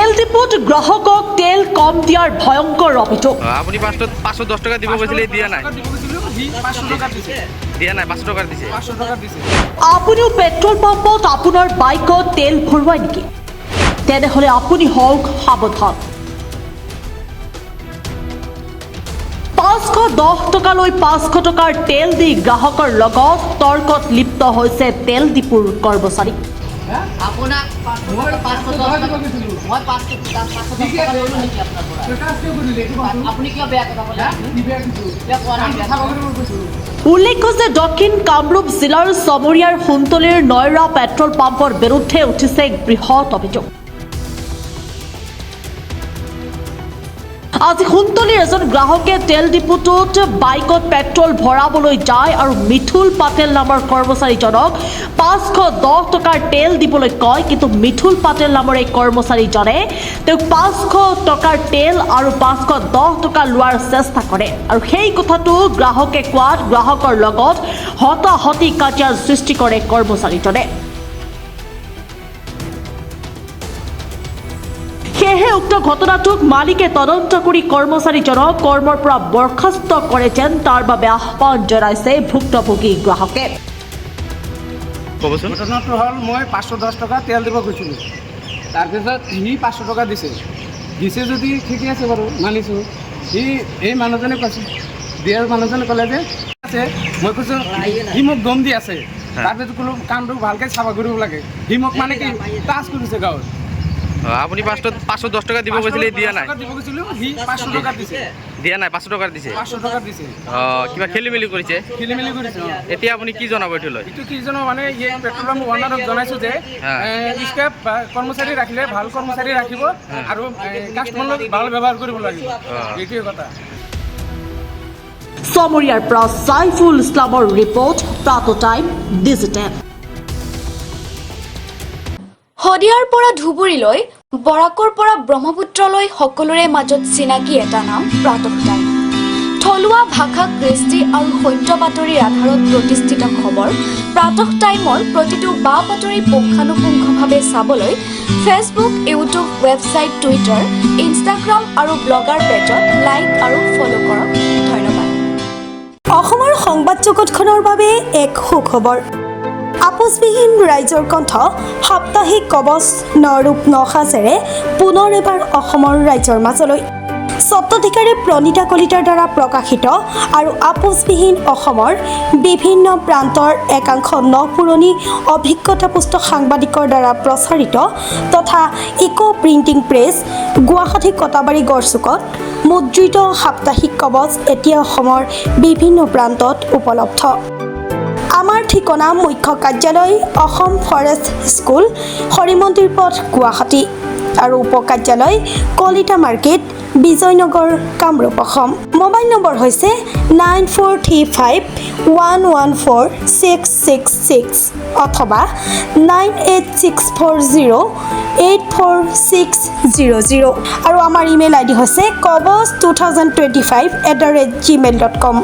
তেল ডিপোত গ্ৰাহকক তেল কম দিয়াৰ ভয়ংকৰ অভিযোগ। আপুনি 510 টকা দিব কৈছিলে, দিয়া নাই। দিয়া নাই, 500 টকা দিছে। আপুনিও পেট্ৰল পাম্পত আপোনাৰ বাইকত তেল ভৰোৱাই নেকি? তেনেহ'লে আপুনি হওক সাৱধান। 510 টকালৈ 500 টকাৰ তেল দি গ্ৰাহকৰ লগত তৰ্কত লিপ্ত হৈছে তেল ডিপোৰ কৰ্মচাৰী। আপোনাক মই 510 টকা দিছিলো, মই 510 টকা লৈলো নেকি আপোনাৰ পৰা? আপুনি কিয় বেয়া কথা ক'লে? কিয় কোৱা নাই? উল্লেখ্য যে দক্ষিণ কামৰূপ জিলাৰ চমৰীয়াৰ সোণতলীৰ নয়ৰা পেট্ৰল পাম্পৰ বিৰুদ্ধে উঠিছে এক বৃহৎ অভিযোগ। আজি সোণতলীৰ এজন গ্ৰাহকে তেল ডিপোটোত বাইকত পেট্ৰল ভৰাবলৈ যায় আৰু মিথুল পাটেল নামৰ কৰ্মচাৰীজনক 510 টকাৰ তেল দিবলৈ কয়, কিন্তু মিথুল পাটেল নামৰ এই কৰ্মচাৰীজনে তেওঁক 500 টকাৰ তেল আৰু 510 টকা লোৱাৰ চেষ্টা কৰে আৰু সেই কথাটো গ্ৰাহকে কোৱাত গ্ৰাহকৰ লগত হতাহতি কাজিয়াৰ সৃষ্টি কৰে কৰ্মচাৰীজনে। সেয়েহে উক্ত ঘটনাটোক মালিকে তদন্ত কৰি কৰ্মচাৰীজনক কৰ্মৰ পৰা বৰ্খাস্ত কৰে যেন তাৰ বাবে আহ্বান জনাইছে ভুক্তভোগী গ্ৰাহকে। ঘটনাটো হ'ল মই 510 টকা তেল দিব গৈছিলোঁ, তাৰপিছত সি 500 টকা দিছে যদি ঠিকে আছে বাৰু, মানিছোঁ। এই মানুহজনে কৈছে, দিয়াৰ মানুহজনে ক'লে যে আছে, মই কৈছোঁ সি মোক দম দি আছে। তাৰপিছত ক'লো কামটো ভালকৈ চাফা কৰিব লাগে। সি মোক মানে কি টাচ কৰিছে গাঁৱত। আপুনি 510 টকা দিব কৈছিলে, দিয়া নাই। দিব গৈছিলোঁ, সি 500 টকা দিছে। দিয়া নাই, 500 টকা দিছে। 500 টকা দিছে। কিবা খেলি মেলি কৰিছে। এতিয়া আপুনি কি জনাব এইটো লৈ? এইটো কি জানো, মানে এই পেট্ৰল পাম্প অনাৰক জনাইছোঁ যে ষ্টাফ কৰ্মচাৰী ৰাখিলে ভাল কৰ্মচাৰী ৰাখিব আৰু কাষ্টমাৰক ভাল ব্যৱহাৰ কৰিব লাগিব, এইটোৱে কথা। চমৰীয়াৰ পৰা সাইফুল ইছলামৰ ৰিপৰ্ট, প্ৰাত টাইম ডিজিটেল। শদিয়াৰ পৰা ধুবুৰীলৈ, বৰাকৰ পৰা ব্ৰহ্মপুত্ৰলৈ সকলোৰে মাজত চিনাকি এটা নাম প্ৰাতঃ টাইম। থলুৱা ভাষা, কৃষ্টি আৰু সত্য বাতৰিৰ আধাৰত প্ৰতিষ্ঠিত খবৰ প্ৰাতঃ টাইমৰ প্ৰতিটো বা বাতৰি পুংখানুপুংখভাৱে চাবলৈ Facebook, YouTube, website, Twitter, Instagram আৰু ব্লগাৰ পেজত লাইক আৰু ফ'ল' কৰক। ধন্যবাদ। অসমৰ সংবাদ জগতখনৰ বাবে এক সুখবৰ। আপোচবিহীন ৰাইজৰ কণ্ঠ সাপ্তাহিক কবচ নৰূপ নসাজেৰে পুনৰ এবাৰ অসমৰ ৰাইজৰ মাজলৈ। স্বত্বাধিকাৰী প্ৰণীতা কলিতাৰ দ্বাৰা প্ৰকাশিত আৰু আপোচবিহীন অসমৰ বিভিন্ন প্ৰান্তৰ একাংশ নপুৰণি অভিজ্ঞতাপুষ্ট সাংবাদিকৰ দ্বাৰা প্ৰচাৰিত তথা eco printing press, Guwahati Katabari গড়চুকত মুদ্ৰিত সাপ্তাহিক কবচ এতিয়া অসমৰ বিভিন্ন প্ৰান্তত উপলব্ধ। আমাৰ ঠিকনা মুখ্য কাৰ্যালয় অসম ফৰেষ্ট স্কুল, হৰিমন্দিৰ পথ, গুৱাহাটী আৰু উপ কাৰ্যালয় Kalita market, Bijoynagar, Kamrup, Assam. Mobile number হৈছে 9435114666 অথবা 9864084600 আৰু আমাৰ ইমেইল আইডি হৈছে kobos2025@gmail.com।